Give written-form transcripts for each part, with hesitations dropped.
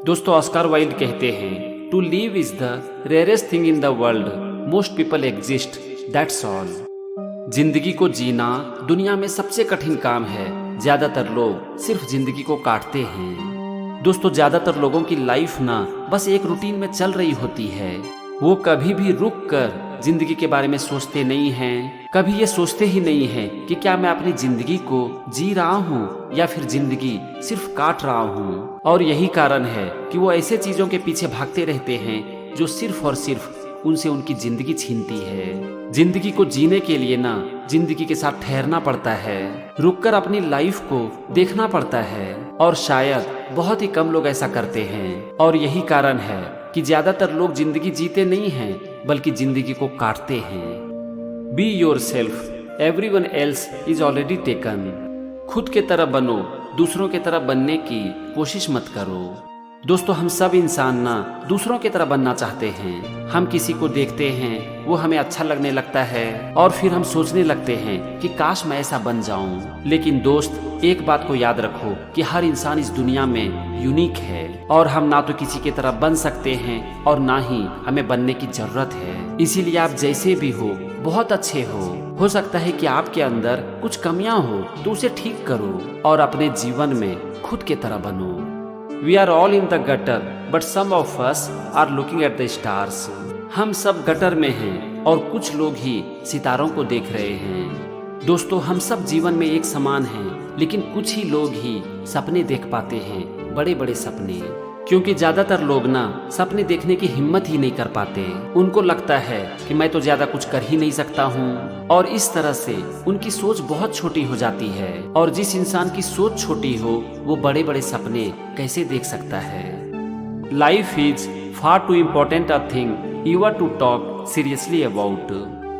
दोस्तों Oscar Wilde कहते हैं, to live is the rarest thing in the world, most people exist, that's all. जिंदगी को जीना दुनिया में सबसे कठिन काम है। ज्यादातर लोग सिर्फ जिंदगी को काटते हैं। दोस्तों ज्यादातर लोगों की लाइफ ना बस एक रूटीन में चल रही होती है। वो कभी भी रुक कर जिंदगी के बारे में सोचते नहीं हैं। कभी ये सोचते ही नहीं हैं कि क्या मैं अपनी जिंदगी को जी रहा हूँ या फिर जिंदगी सिर्फ काट रहा हूँ। और यही कारण है कि वो ऐसे चीजों के पीछे भागते रहते हैं जो सिर्फ और सिर्फ उनसे उनकी जिंदगी छीनती है। जिंदगी को जीने के लिए ना जिंदगी के साथ ठहरना पड़ता है, रुककर अपनी लाइफ को देखना पड़ता है। और शायद बहुत ही कम लोग ऐसा करते हैं। और यही कारण है कि ज्यादातर लोग जिंदगी जीते नहीं हैं बल्कि जिंदगी को काटते हैं। Be your self, everyone else is already taken. खुद के तरह बनो, दूसरों के तरह बनने की कोशिश मत करो। दोस्तों हम सब इंसान ना दूसरों की तरह बनना चाहते हैं। हम किसी को देखते हैं, वो हमें अच्छा लगने लगता है और फिर हम सोचने लगते हैं कि काश मैं ऐसा बन जाऊं। लेकिन दोस्त एक बात को याद रखो कि हर इंसान इस दुनिया में यूनिक है और हम ना तो किसी की तरह बन सकते हैं और ना ही हमें बनने की जरूरत है। इसीलिए आप जैसे भी हो बहुत अच्छे हो सकता है कि आपके अंदर कुछ कमियां हो तो उसे ठीक करो और अपने जीवन में खुद के तरह बनो। We are all in the gutter, but some of us are looking at the stars. हम सब गटर में हैं और कुछ लोग ही सितारों को देख रहे हैं। दोस्तों हम सब जीवन में एक समान हैं, लेकिन कुछ ही लोग ही सपने देख पाते हैं, बड़े बड़े सपने। क्योंकि ज्यादातर लोग ना सपने देखने की हिम्मत ही नहीं कर पाते। उनको लगता है कि मैं तो ज्यादा कुछ कर ही नहीं सकता हूँ और इस तरह से उनकी सोच बहुत छोटी हो जाती है। और जिस इंसान की सोच छोटी हो वो बड़े बड़े सपने कैसे देख सकता है। Life is far too important a thing you are to talk seriously about.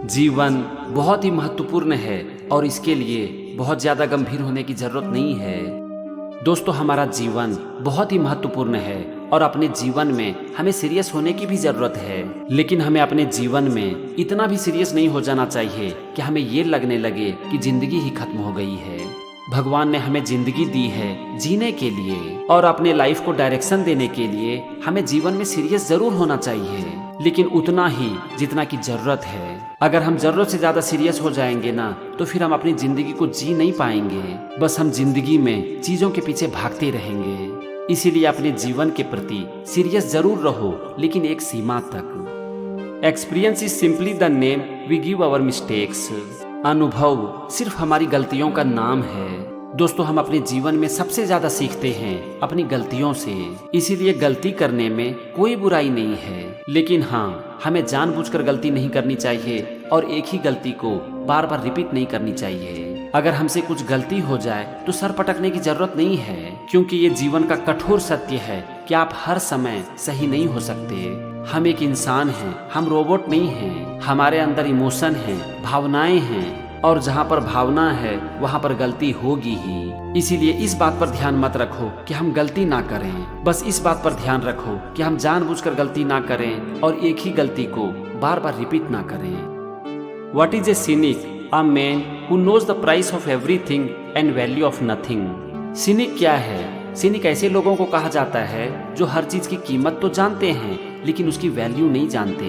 जीवन बहुत ही महत्वपूर्ण है और इसके लिए बहुत ज्यादा गंभीर होने की जरूरत नहीं है। दोस्तों हमारा जीवन बहुत ही महत्वपूर्ण है और अपने जीवन में हमें सीरियस होने की भी जरूरत है। लेकिन हमें अपने जीवन में इतना भी सीरियस नहीं हो जाना चाहिए कि हमें ये लगने लगे कि जिंदगी ही खत्म हो गई है। भगवान ने हमें जिंदगी दी है जीने के लिए और अपने लाइफ को डायरेक्शन देने के लिए हमें जीवन में सीरियस जरूर होना चाहिए, लेकिन उतना ही जितना की जरूरत है। अगर हम जरूरत से ज्यादा सीरियस हो जाएंगे ना तो फिर हम अपनी जिंदगी को जी नहीं पाएंगे। बस हम जिंदगी में चीजों के पीछे भागते रहेंगे। इसीलिए अपने जीवन के प्रति सीरियस जरूर रहो, लेकिन एक सीमा तक। Experience is simply the name we give our mistakes. अनुभव सिर्फ हमारी गलतियों का नाम है। दोस्तों हम अपने जीवन में सबसे ज्यादा सीखते हैं अपनी गलतियों से। इसीलिए गलती करने में कोई बुराई नहीं है, लेकिन हाँ हमें जानबूझकर गलती नहीं करनी चाहिए और एक ही गलती को बार बार रिपीट नहीं करनी चाहिए। अगर हमसे कुछ गलती हो जाए तो सर पटकने की जरूरत नहीं है, क्योंकि ये जीवन का कठोर सत्य है कि आप हर समय सही नहीं हो सकते। हम एक इंसान हैं, हम रोबोट नहीं हैं। हमारे अंदर इमोशन है, भावनाएं हैं और जहाँ पर भावना है वहाँ पर गलती होगी ही। इसीलिए इस बात पर ध्यान मत रखो कि हम गलती ना करें, बस इस बात पर ध्यान रखो कि हम जानबूझकर गलती ना करें और एक ही गलती को बार बार रिपीट ना करें। What is a cynic? A man who knows the price of everything and value of nothing. Scenic क्या है? सिनिक ऐसे लोगों को कहा जाता है जो हर चीज की कीमत तो जानते हैं लेकिन उसकी वैल्यू नहीं जानते।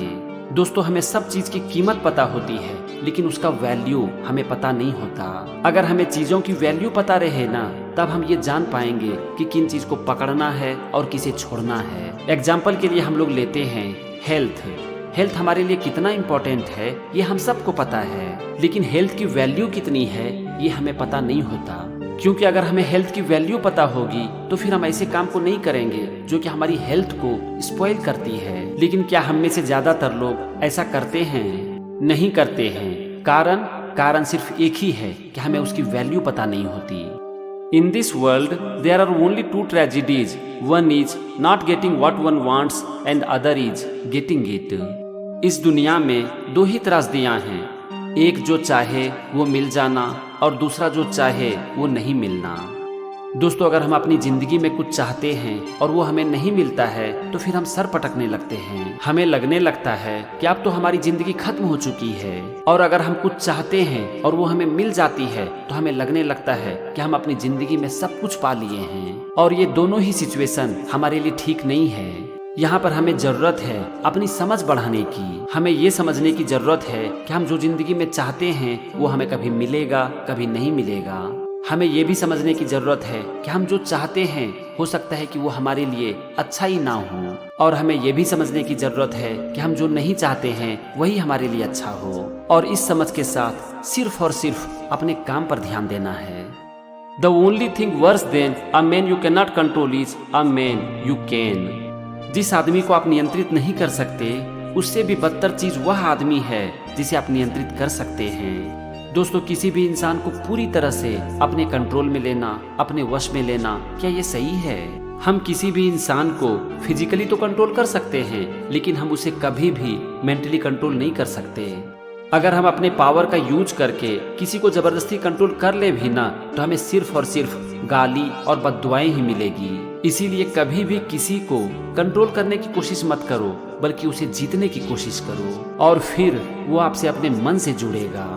दोस्तों हमें सब चीज की कीमत पता होती है लेकिन उसका वैल्यू हमें पता नहीं होता। अगर हमें चीजों की वैल्यू पता रहे ना तब हम ये जान पाएंगे कि किन चीज को पकड़ना है और किसे छोड़ना है। एग्जाम्पल के लिए हम लोग लेते हैं हेल्थ। हेल्थ हमारे लिए कितना इम्पोर्टेंट है ये हम सबको पता है, लेकिन हेल्थ की वैल्यू कितनी है ये हमें पता नहीं होता। क्योंकि अगर हमें हेल्थ की वैल्यू पता होगी तो फिर हम ऐसे काम को नहीं करेंगे जो कि हमारी हेल्थ को स्पॉइल करती है। लेकिन क्या हम में से ज्यादातर लोग ऐसा करते हैं? नहीं करते हैं। कारण सिर्फ एक ही है कि हमें उसकी वैल्यू पता नहीं होती। In this world there are only two tragedies, one is not getting what one wants and other is getting it. इस दुनिया में दो ही त्रासदियां हैं, एक जो चाहे वो मिल जाना और दूसरा जो चाहे वो नहीं मिलना। दोस्तों, अगर हम अपनी जिंदगी में कुछ चाहते हैं और वो हमें नहीं मिलता है तो फिर हम सर पटकने लगते हैं। हमें लगने लगता है कि अब तो हमारी जिंदगी खत्म हो चुकी है। और अगर हम कुछ चाहते हैं और वो हमें मिल जाती है तो हमें लगने लगता है कि हम अपनी जिंदगी में सब कुछ पा लिए हैं। और ये दोनों ही सिचुएशन हमारे लिए ठीक नहीं है। यहाँ पर हमें जरूरत है अपनी समझ बढ़ाने की। हमें ये समझने की जरूरत है कि हम जो जिंदगी में चाहते हैं वो हमें कभी मिलेगा, कभी नहीं मिलेगा। हमें ये भी समझने की जरूरत है कि हम जो चाहते हैं हो सकता है कि वो हमारे लिए अच्छा ही ना हो। और हमें ये भी समझने की जरूरत है कि हम जो नहीं चाहते हैं वही हमारे लिए अच्छा हो। और इस समझ के साथ सिर्फ और सिर्फ अपने काम पर ध्यान देना है। The only thing worse than a man you can not control is a man you can. जिस आदमी को आप नियंत्रित नहीं कर सकते उससे भी बदतर चीज वह आदमी है जिसे आप नियंत्रित कर सकते हैं। दोस्तों, किसी भी इंसान को पूरी तरह से अपने कंट्रोल में लेना, अपने वश में लेना, क्या ये सही है? हम किसी भी इंसान को फिजिकली तो कंट्रोल कर सकते हैं लेकिन हम उसे कभी भी मेंटली कंट्रोल नहीं कर सकते। अगर हम अपने पावर का यूज करके किसी को जबरदस्ती कंट्रोल कर ले भी ना तो हमें सिर्फ और सिर्फ गाली और बद्दुआएं ही मिलेगी। इसीलिए कभी भी किसी को कंट्रोल करने की कोशिश मत करो, बल्कि उसे जीतने की कोशिश करो और फिर वो आपसे अपने मन से जुड़ेगा।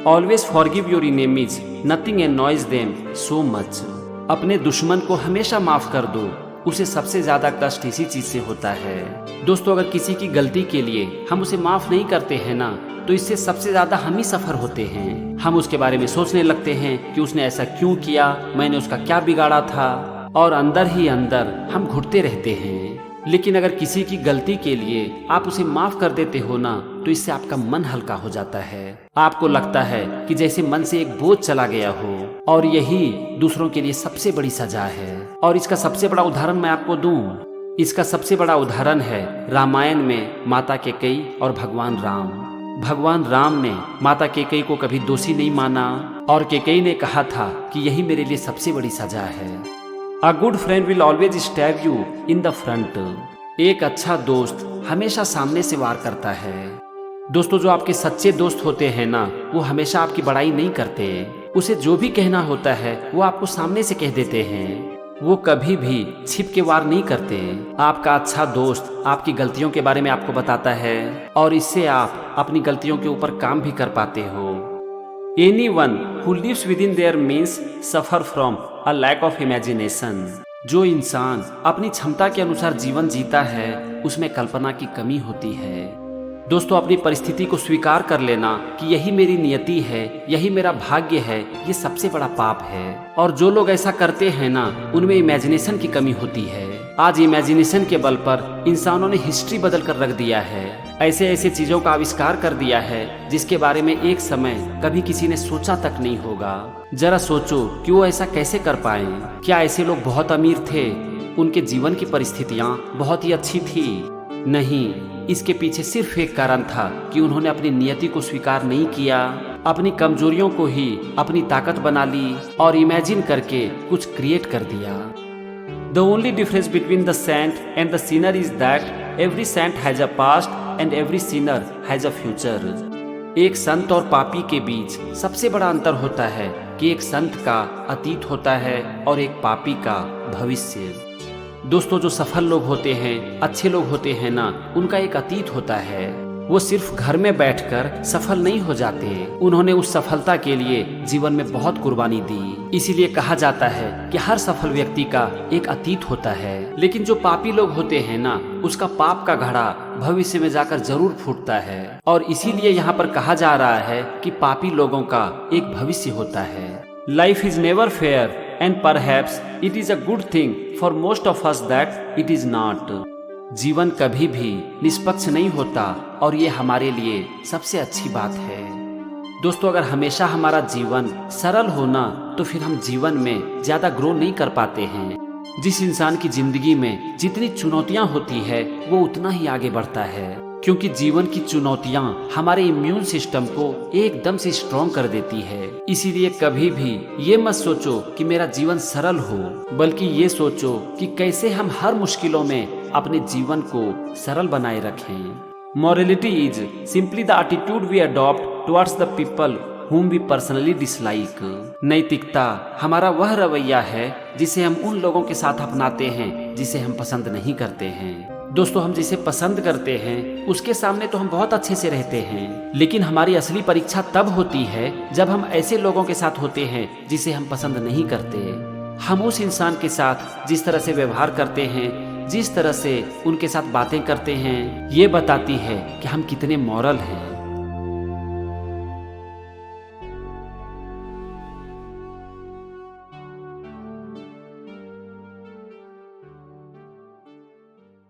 Always forgive your enemies, nothing annoys them so much. अपने दुश्मन को हमेशा माफ कर दो, उसे सबसे ज्यादा कष्ट इसी चीज से होता है। दोस्तों, अगर किसी की गलती के लिए हम उसे माफ नहीं करते हैं ना तो इससे सबसे ज्यादा हम ही सफर होते हैं। हम उसके बारे में सोचने लगते हैं कि उसने ऐसा क्यों किया, मैंने उसका क्या बिगाड़ा था, और अंदर ही अंदर हम घुटते रहते हैं। लेकिन अगर किसी की गलती के लिए आप उसे माफ कर देते हो ना तो इससे आपका मन हल्का हो जाता है। आपको लगता है कि जैसे मन से एक बोझ चला गया हो, और यही दूसरों के लिए सबसे बड़ी सजा है। और इसका सबसे बड़ा उदाहरण मैं आपको दूं। इसका सबसे बड़ा उदाहरण है रामायण में माता कैकेयी और भगवान राम। भगवान राम ने माता कैकेयी को कभी दोषी नहीं माना और कैकेयी ने कहा था कि यही मेरे लिए सबसे बड़ी सजा है। A good friend will always stab you in the front. एक अच्छा दोस्त हमेशा सामने से वार करता है। दोस्तों, जो आपके सच्चे दोस्त होते हैं ना वो हमेशा आपकी बड़ाई नहीं करते। उसे जो भी कहना होता है वो आपको सामने से कह देते हैं। वो कभी भी छिप के वार नहीं करते। आपका अच्छा दोस्त आपकी गलतियों के बारे में आपको बताता है और इससे आप अपनी गलतियों के ऊपर काम भी कर पाते हो। Anyone who lives within their means suffer from a lack of imagination. जो इंसान अपनी क्षमता के अनुसार जीवन जीता है उसमें कल्पना की कमी होती है। दोस्तों, अपनी परिस्थिति को स्वीकार कर लेना कि यही मेरी नियति है, यही मेरा भाग्य है, ये सबसे बड़ा पाप है। और जो लोग ऐसा करते हैं ना उनमें इमेजिनेशन की कमी होती है। आज इमेजिनेशन के बल पर इंसानों ने हिस्ट्री बदल कर रख दिया है। ऐसे ऐसे चीजों का आविष्कार कर दिया है जिसके बारे में एक समय कभी किसी ने सोचा तक नहीं होगा। जरा सोचो कि वो ऐसा कैसे कर पाए। क्या ऐसे लोग बहुत अमीर थे? उनके जीवन की परिस्थितियां बहुत ही अच्छी थी? नहीं, इसके पीछे सिर्फ एक कारण था कि उन्होंने अपनी नियति को स्वीकार नहीं किया, अपनी कमजोरियों को ही अपनी ताकत बना ली और इमेजिन करके कुछ क्रिएट कर दिया। The only difference between the saint and the sinner is that every saint has a past and every sinner has a future. एक संत और पापी के बीच सबसे बड़ा अंतर होता है कि एक संत का अतीत होता है और एक पापी का भविष्य। दोस्तों, जो सफल लोग होते हैं, अच्छे लोग होते हैं ना, उनका एक अतीत होता है। वो सिर्फ घर में बैठकर सफल नहीं हो जाते, उन्होंने उस सफलता के लिए जीवन में बहुत कुर्बानी दी। इसीलिए कहा जाता है कि हर सफल व्यक्ति का एक अतीत होता है। लेकिन जो पापी लोग होते हैं ना, उसका पाप का घड़ा भविष्य में जाकर जरूर फूटता है। और इसीलिए यहाँ पर कहा जा रहा है कि पापी लोगों का एक भविष्य होता है। Life is never fair and perhaps it is a good thing for most of us that it is not. जीवन कभी भी निष्पक्ष नहीं होता और ये हमारे लिए सबसे अच्छी बात है। दोस्तों, अगर हमेशा हमारा जीवन सरल होना तो फिर हम जीवन में ज्यादा ग्रो नहीं कर पाते हैं। जिस इंसान की जिंदगी में जितनी चुनौतियां होती है वो उतना ही आगे बढ़ता है, क्योंकि जीवन की चुनौतियां हमारे इम्यून सिस्टम को एकदम से स्ट्रॉन्ग कर देती है। इसीलिए कभी भी ये मत सोचो कि मेरा जीवन सरल हो, बल्कि ये सोचो कि कैसे हम हर मुश्किलों में अपने जीवन को सरल बनाए रखें। Morality is simply the attitude we adopt towards the people whom we personally dislike. नैतिकता हमारा वह रवैया है जिसे हम उन लोगों के साथ अपनाते हैं जिसे हम पसंद नहीं करते हैं। दोस्तों, हम जिसे पसंद करते हैं उसके सामने तो हम बहुत अच्छे से रहते हैं, लेकिन हमारी असली परीक्षा तब होती है जब हम ऐसे लोगों के साथ होते हैं जिसे हम पसंद नहीं करते। हम उस इंसान के साथ जिस तरह से व्यवहार करते हैं, जिस तरह से उनके साथ बातें करते हैं, ये बताती है कि हम कितने मॉरल हैं।